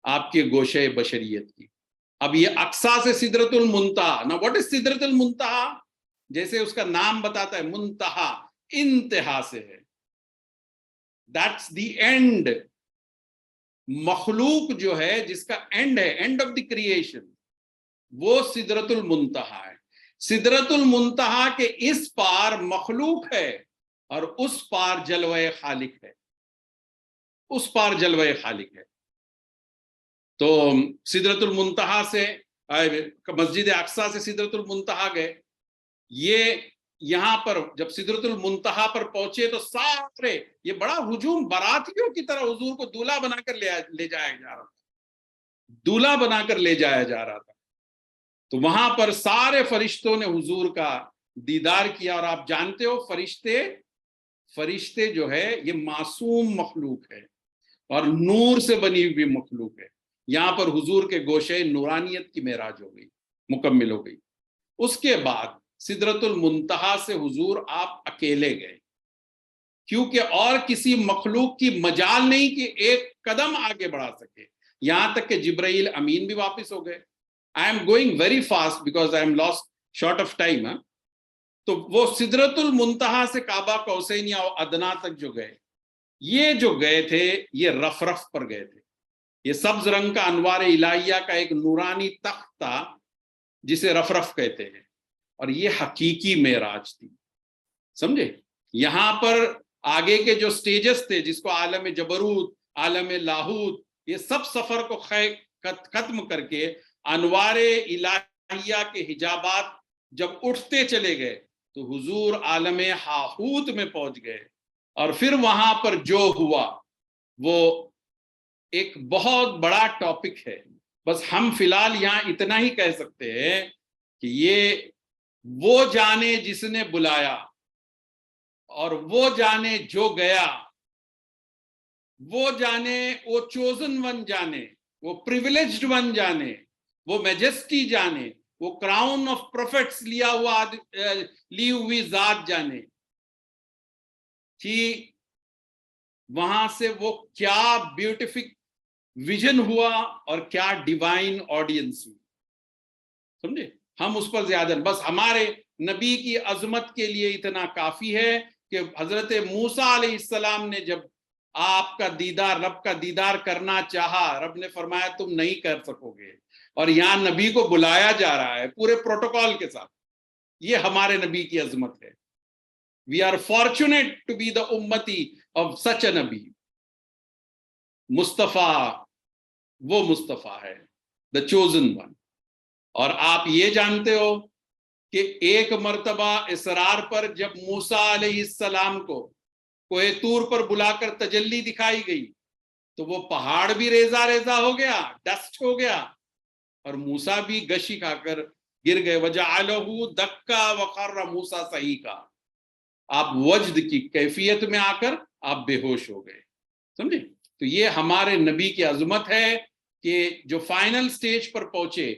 آپ کے گوشے بشریت کی۔ اب یہ اقصی سے سدرۃ المنتہا، نا واٹ از سدرۃ المنتہا؟ جیسے اس کا نام بتاتا ہے، منتہا انتہا سے ہے، دیٹس دی اینڈ۔ مخلوق جو ہے جس کا اینڈ ہے، اینڈ آف دی کریشن، وہ سدرۃ المنتہا ہے۔ سدرۃ المنتہا کے اس پار مخلوق ہے اور اس پار جلوہ خالق ہے، اس پار جلوہ خالق ہے۔ تو سدرۃ المنتہا سے مسجد اقصی سے سدرۃ المنتہا گئے، یہ یہاں پر جب سدرۃ المنتہا پر پہنچے تو سارے، یہ بڑا ہجوم، براتیوں کی طرح حضور کو دولہا بنا کر لے جایا جا رہا تھا، دولہا بنا کر لے جایا جا رہا تھا۔ تو وہاں پر سارے فرشتوں نے حضور کا دیدار کیا، اور آپ جانتے ہو فرشتے جو ہے یہ معصوم مخلوق ہے اور نور سے بنی ہوئی مخلوق ہے۔ یہاں پر حضور کے گوشے نورانیت کی معراج ہو گئی، مکمل ہو گئی۔ اس کے بعد سدرۃ المنتہا سے حضور آپ اکیلے گئے، کیونکہ اور کسی مخلوق کی مجال نہیں کہ ایک قدم آگے بڑھا سکے، یہاں تک کہ جبرائیل امین بھی واپس ہو گئے۔ I am going very fast because I am lost short of time. تو وہ سدرۃ المنتہا سے کعبہ قوسین یا ادنا تک جو گئے، یہ جو گئے تھے یہ رف پر گئے تھے۔ یہ سبز رنگ کا انوار الہیہ کا ایک نورانی تخت تھا جسے رف کہتے ہیں، اور یہ حقیقی معراج تھی، سمجھے؟ یہاں پر آگے کے جو سٹیجز تھے، جس کو عالم جبروت، عالم لاہوت، یہ سب سفر کو ختم کر کے انوار الہیہ کے حجابات جب اٹھتے چلے گئے تو حضور عالم ہاہوت میں پہنچ گئے، اور پھر وہاں پر جو ہوا وہ ایک بہت بڑا ٹاپک ہے۔ بس ہم فی الحال یہاں اتنا ہی کہہ سکتے ہیں کہ یہ وہ جانے جس نے بلایا، اور وہ جانے جو گیا، وہ جانے، وہ چوزن ون جانے، وہ پریویلیجڈ ون جانے، وہ میجسٹی جانے، وہ کراؤن آف پروفیٹس لی ہوئی ذات جانے کہ وہاں سے وہ کیا بیوٹیفل ویژن ہوا اور کیا ڈیوائن آڈینس ہوئی، سمجھے؟ ہم اس پر زیادہ، بس ہمارے نبی کی عظمت کے لیے اتنا کافی ہے کہ حضرت موسیٰ علیہ السلام نے جب آپ کا دیدار، رب کا دیدار کرنا چاہا، رب نے فرمایا تم نہیں کر سکو گے، اور یہاں نبی کو بلایا جا رہا ہے پورے پروٹوکول کے ساتھ۔ یہ ہمارے نبی کی عظمت ہے۔ We are fortunate to be the ummati of such a نبی۔ مصطفیٰ، وہ مصطفیٰ ہے، the chosen one۔ اور آپ یہ جانتے ہو کہ ایک مرتبہ اسرار پر جب موسیٰ علیہ السلام کو کوہ طور پر بلا کر تجلی دکھائی گئی تو وہ پہاڑ بھی ریزہ ریزہ ہو گیا، ڈسٹ ہو گیا، اور موسیٰ بھی گشی کھا کر گر گئے۔ وَجَعَلَهُ دَكَّا وَخَرَّ مُوسَىٰ صَعِيقًا۔ آپ وجد کی کیفیت میں آ کر آپ بے ہوش ہو گئے، سمجھے؟ تو یہ ہمارے نبی کی عظمت ہے کہ جو فائنل سٹیج پر پہنچے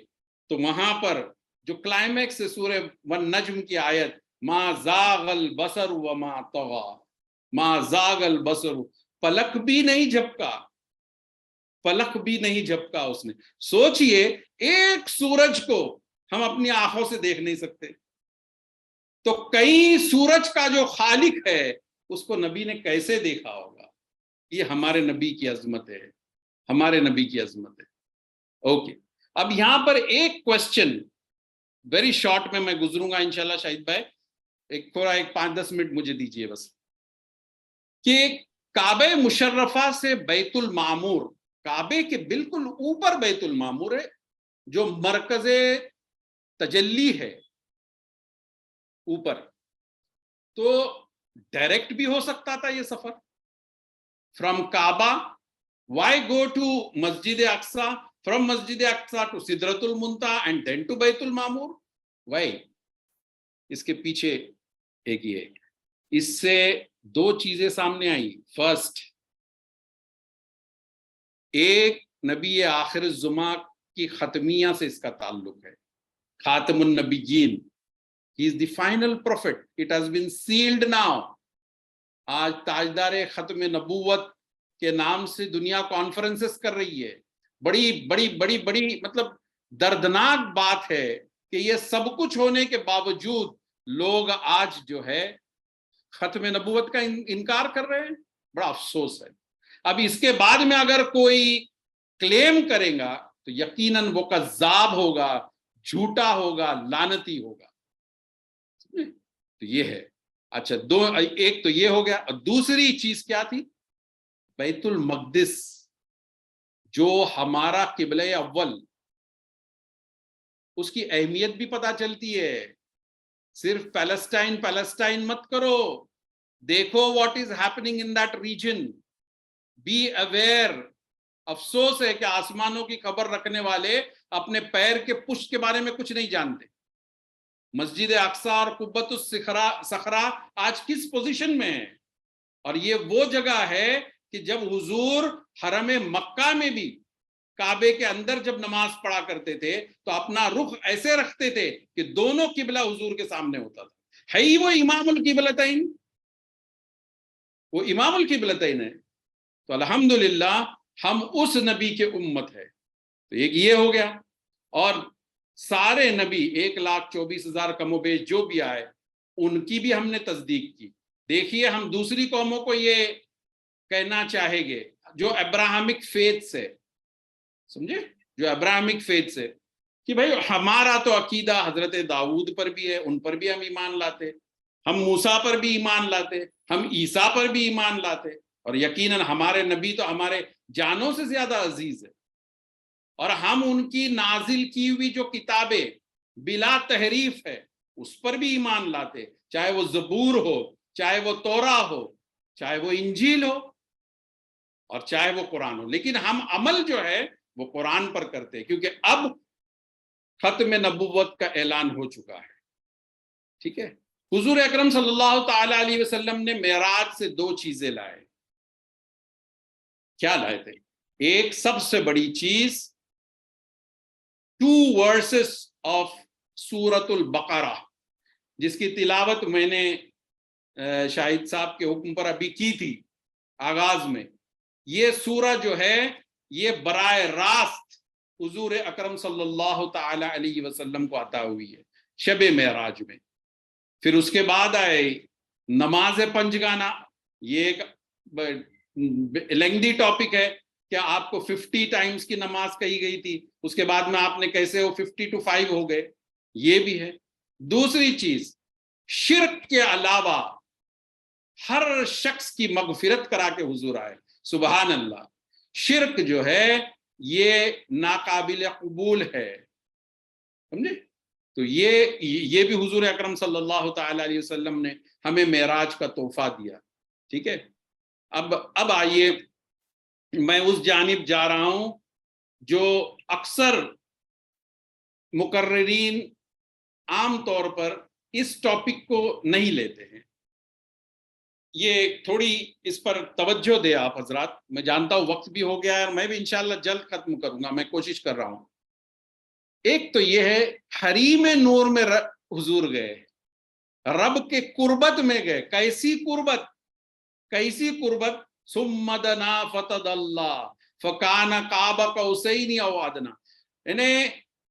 تو وہاں پر جو کلائمیکس ہے سورہ والنجم کی آیت، ما زاغ البصر وما طغى، ما زاغ البصر، پلک بھی نہیں جھپکا، پلک بھی نہیں جھپکا اس نے۔ سوچئے ایک سورج کو ہم اپنی آنکھوں سے دیکھ نہیں سکتے، تو کئی سورج کا جو خالق ہے اس کو نبی نے کیسے دیکھا ہوگا؟ یہ ہمارے نبی کی عظمت ہے، ہمارے نبی کی عظمت ہے. اوکے، اب یہاں پر ایک کوشچن ویری شارٹ میں گزروں گا انشاءاللہ. شاہد بھائی ایک 5-10 منٹ مجھے دیجئے بس. کہ کعبہ مشرفہ سے بیت المعمور، کعبے کے بالکل اوپر بیت المعمور ہے جو مرکز تجلی ہے اوپر. تو ڈائریکٹ بھی ہو سکتا تھا یہ سفر from Kaaba. Why go to مسجد اقصی، فرام مسجد اقصی ٹو سدرۃ المنتہی اینڈ دین ٹو بیت المعمور؟ وائی؟ اس کے پیچھے ایک یہ، اس سے دو چیزیں سامنے آئی. فرسٹ، ایک نبی آخر الزماں کی ختمیہ سے اس کا تعلق ہے. خاتم النبیین، he is the final prophet, it has been sealed now. آج تاجدار ختم نبوت کے نام سے دنیا کانفرنسز کر رہی ہے. بڑی بڑی بڑی بڑی مطلب دردناک بات ہے کہ یہ سب کچھ ہونے کے باوجود لوگ آج جو ہے ختم نبوت کا انکار کر رہے ہیں. بڑا افسوس ہے. اب اس کے بعد میں اگر کوئی کلیم کرے گا تو یقیناً وہ کذاب ہوگا، جھوٹا ہوگا، لعنتی ہوگا. تو یہ ہے. اچھا، ایک تو یہ ہو گیا. اور دوسری چیز کیا تھی؟ بیت المقدس جو ہمارا قبلہ اول، اس کی اہمیت بھی پتہ چلتی ہے. صرف پیلسٹائن مت کرو، دیکھو what is happening in that region, be aware. افسوس ہے کہ آسمانوں کی خبر رکھنے والے اپنے پیر کے پشت کے بارے میں کچھ نہیں جانتے. مسجد اقصی اور قبۃ الصخرہ آج کس پوزیشن میں ہے؟ اور یہ وہ جگہ ہے کہ جب حضور حرم مکہ میں بھی کعبے کے اندر جب نماز پڑھا کرتے تھے تو اپنا رخ ایسے رکھتے تھے کہ دونوں قبلہ حضور کے سامنے ہوتا تھا. ہے ہی وہ امام القبلتین، وہ امام القبلتین ہے. تو الحمدللہ ہم اس نبی کے امت ہے. تو ایک یہ ہو گیا. اور سارے نبی 1,24,000 کم و بیش جو بھی آئے ان کی بھی ہم نے تصدیق کی. دیکھیے ہم دوسری قوموں کو یہ کہنا چاہیں گے جو ابراہمک فیتھ سے، سمجھے، جو ابراہمک فیتھ سے، کہ بھئی ہمارا تو عقیدہ حضرت داؤد پر بھی ہے، ان پر بھی ہم ایمان لاتے، ہم موسیٰ پر بھی ایمان لاتے، ہم عیسیٰ پر بھی ایمان لاتے، اور یقیناً ہمارے نبی تو ہمارے جانوں سے زیادہ عزیز ہے. اور ہم ان کی نازل کی ہوئی جو کتابیں بلا تحریف ہے اس پر بھی ایمان لاتے، چاہے وہ زبور ہو، چاہے وہ توراہ ہو، چاہے وہ انجیل ہو، اور چاہے وہ قرآن ہو. لیکن ہم عمل جو ہے وہ قرآن پر کرتے کیونکہ اب ختم نبوت کا اعلان ہو چکا ہے. ٹھیک ہے. حضور اکرم صلی اللہ تعالی علیہ وسلم نے معراج سے دو چیزیں لائے. کیا لائے تھے؟ ایک سب سے بڑی چیز 2 verses of سورۃ البقرہ، جس کی تلاوت میں نے شاہد صاحب کے حکم پر ابھی کی تھی آغاز میں. یہ سورہ جو ہے یہ براہ راست حضور اکرم صلی اللہ تعالی علیہ وسلم کو عطا ہوئی ہے شب معراج میں. پھر اس کے بعد آئے نماز پنجگانہ. یہ ایک لینگدی ٹاپک ہے کہ آپ کو 50 ٹائمز کی نماز کہی گئی تھی، اس کے بعد میں آپ نے کیسے وہ 50 to 5 ہو گئے، یہ بھی ہے. دوسری چیز، شرک کے علاوہ ہر شخص کی مغفرت کرا کے حضور آئے. سبحان اللہ. شرک جو ہے یہ ناقابل قبول ہے، سمجھے. تو یہ بھی حضور اکرم صلی اللہ تعالی علیہ وسلم نے ہمیں معراج کا تحفہ دیا. ٹھیک ہے. اب آئیے میں اس جانب جا رہا ہوں جو اکثر مقررین عام طور پر اس ٹاپک کو نہیں لیتے ہیں. یہ تھوڑی اس پر توجہ دے آپ حضرات. میں جانتا ہوں وقت بھی ہو گیا ہے اور میں بھی انشاءاللہ جلد ختم کروں گا، میں کوشش کر رہا ہوں. ایک تو یہ ہے حریم نور میں حضور گئے، رب کے قربت میں گئے. کیسی قربت، کیسی قربت؟ ثم دنا فتدلی فکان قاب قوسین او ادنی. یعنی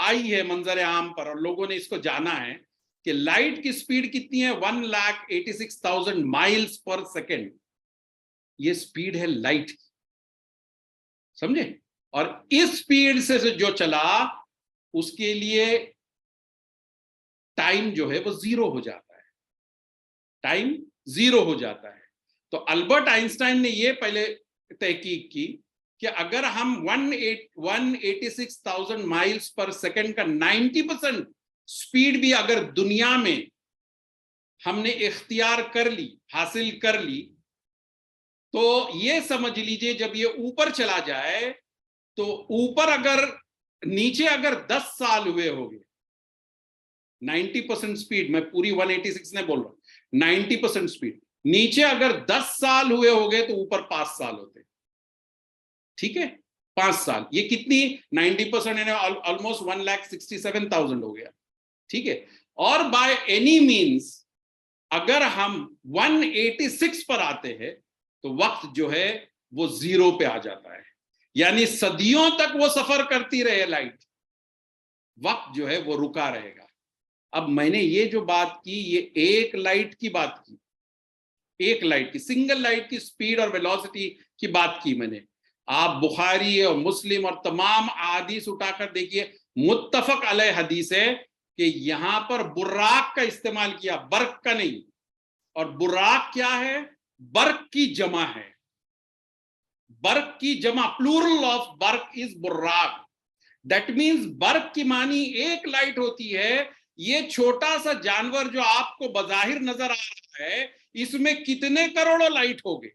آئی ہے منظر عام پر اور لوگوں نے اس کو جانا ہے کہ لائٹ کی سپیڈ کتنی ہے 1,86,000 مائلز پر سیکنڈ. یہ سپیڈ ہے لائٹ کی, سمجھے؟ اور اس سپیڈ سے جو چلا اس کے لیے ٹائم جو ہے وہ زیرو ہو جاتا ہے, ٹائم زیرو ہو جاتا ہے. تو البرٹ آئنسٹائن نے یہ پہلے تحقیق کی کہ اگر ہم 186,000 مائلز پر سیکنڈ کا 90% سپیڈ بھی اگر دنیا میں ہم نے اختیار کر لی, حاصل کر لی, تو یہ سمجھ لیجئے جب یہ اوپر چلا جائے تو اوپر اگر نیچے اگر 10 سال ہوئے ہوگے 90% سپیڈ, میں پوری 186 نے بول رہا ہوں, 90% سپیڈ, نیچے اگر 10 سال ہوئے ہوگے تو اوپر 5 سال ہوتے. ٹھیک ہے, 5 سال, یہ کتنی 90% یعنی آلموسٹ 1,67,000 ہو گیا. ٹھیک ہے, اور بائی اینی مینس اگر ہم 186 پر آتے ہیں تو وقت جو ہے وہ زیرو پہ آ جاتا ہے, یعنی صدیوں تک وہ سفر کرتی رہے لائٹ, وقت جو ہے وہ رکا رہے گا. اب میں نے یہ جو بات کی یہ ایک لائٹ کی بات کی, ایک لائٹ کی, سنگل لائٹ کی سپیڈ اور ویلوسٹی کی بات کی میں نے. آپ بخاری اور مسلم اور تمام احادیث اٹھا کر دیکھیے, متفق علیہ حدیث ہے کہ یہاں پر براق کا استعمال کیا, برق کا نہیں. اور براق کیا ہے؟ برق کی جمع ہے, برق کی جمع, plural of Barq is Buraq. That means برق کی معنی ایک لائٹ ہوتی ہے. یہ چھوٹا سا جانور جو آپ کو بظاہر نظر آ رہا ہے اس میں کتنے کروڑوں لائٹ ہوگے,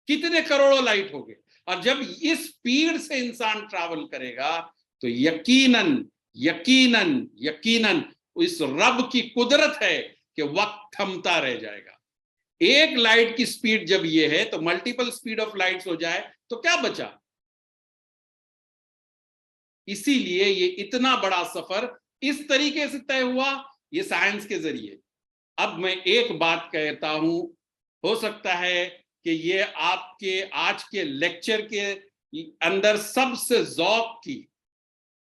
کتنے کروڑوں لائٹ ہوگے. اور جب اس سپیڈ سے انسان ٹریول کرے گا تو یقیناً یقیناً یقیناً اس رب کی قدرت ہے کہ وقت تھمتا رہ جائے گا. ایک لائٹ کی سپیڈ جب یہ ہے تو ملٹیپل سپیڈ آف لائٹس ہو جائے تو کیا بچا. اسی لیے یہ اتنا بڑا سفر اس طریقے سے طے ہوا, یہ سائنس کے ذریعے. اب میں ایک بات کہتا ہوں, ہو سکتا ہے کہ یہ آپ کے آج کے لیکچر کے اندر سب سے ذوق کی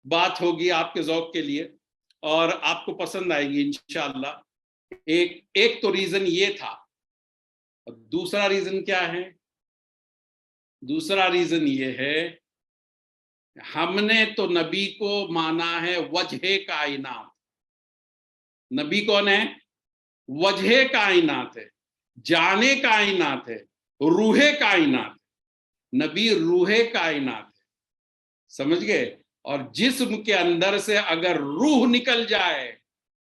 بات ہوگی آپ کے ذوق کے لیے اور آپ کو پسند آئے گی انشاءاللہ. ایک تو ریزن یہ تھا, دوسرا ریزن کیا ہے؟ دوسرا ریزن یہ ہے ہم نے تو نبی کو مانا ہے وجہ کائنات. نبی کون ہے؟ وجہ کائنات ہے, جانے کائنات ہے, روح کائنات. نبی روح کائنات ہے, سمجھ گئے؟ اور جسم کے اندر سے اگر روح نکل جائے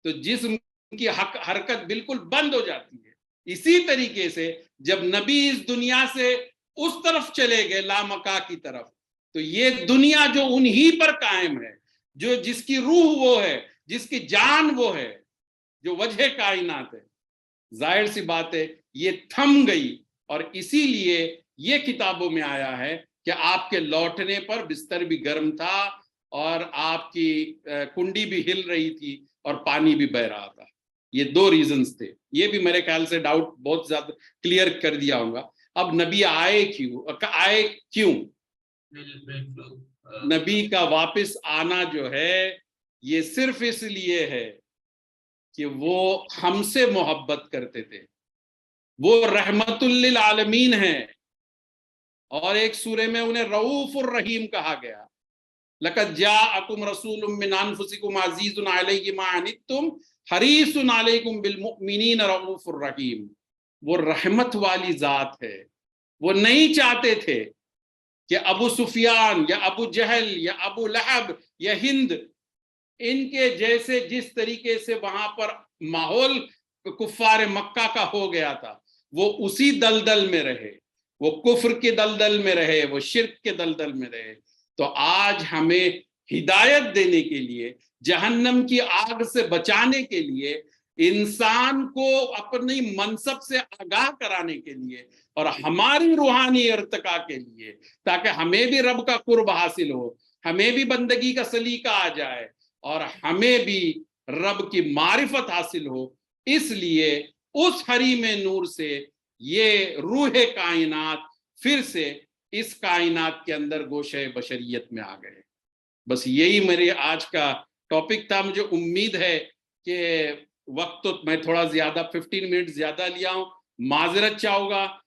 تو جسم کی حرکت بالکل بند ہو جاتی ہے. اسی طریقے سے جب نبی اس دنیا سے اس طرف چلے گئے لامکا کی طرف, تو یہ دنیا جو انہی پر قائم ہے, جو جس کی روح وہ ہے, جس کی جان وہ ہے, جو وجہ کائنات ہے, ظاہر سی بات ہے یہ تھم گئی. اور اسی لیے یہ کتابوں میں آیا ہے کہ آپ کے لوٹنے پر بستر بھی گرم تھا اور آپ کی کنڈی بھی ہل رہی تھی اور پانی بھی بہ رہا تھا. یہ دو ریزنز تھے. یہ بھی میرے خیال سے ڈاؤٹ بہت زیادہ کلیئر کر دیا ہوگا. اب نبی آئے کیوں؟ نبی کا واپس آنا جو ہے یہ صرف اس لیے ہے کہ وہ ہم سے محبت کرتے تھے, وہ رحمت للعالمین ہیں. اور ایک سورے میں انہیں رؤوف الرحیم کہا گیا, لقد جاءکم رسول من انفسکم عزیز علیہ ما عنتم حریص علیکم بالمؤمنین رؤوف الرحیم. وہ رحمت والی ذات ہے. وہ نہیں چاہتے تھے کہ ابو سفیان یا ابو جہل یا ابو لہب یا ہند ان کے جیسے جس طریقے سے وہاں پر ماحول کفار مکہ کا ہو گیا تھا وہ اسی دلدل میں رہے, وہ کفر کے دلدل میں رہے, وہ شرک کے دلدل میں رہے. تو آج ہمیں ہدایت دینے کے لیے, جہنم کی آگ سے بچانے کے لیے, انسان کو اپنی منصب سے آگاہ کرانے کے لیے اور ہماری روحانی ارتقاء کے لیے, تاکہ ہمیں بھی رب کا قرب حاصل ہو, ہمیں بھی بندگی کا سلیقہ آ جائے اور ہمیں بھی رب کی معرفت حاصل ہو, اس لیے اس حریم نور سے یہ روح کائنات پھر سے اس کائنات کے اندر گوشہ بشریت میں آ گئے. بس یہی میرے آج کا ٹاپک تھا. مجھے امید ہے کہ وقت تو میں تھوڑا زیادہ 15 منٹ زیادہ لیا ہوں, معذرت چاہوں گا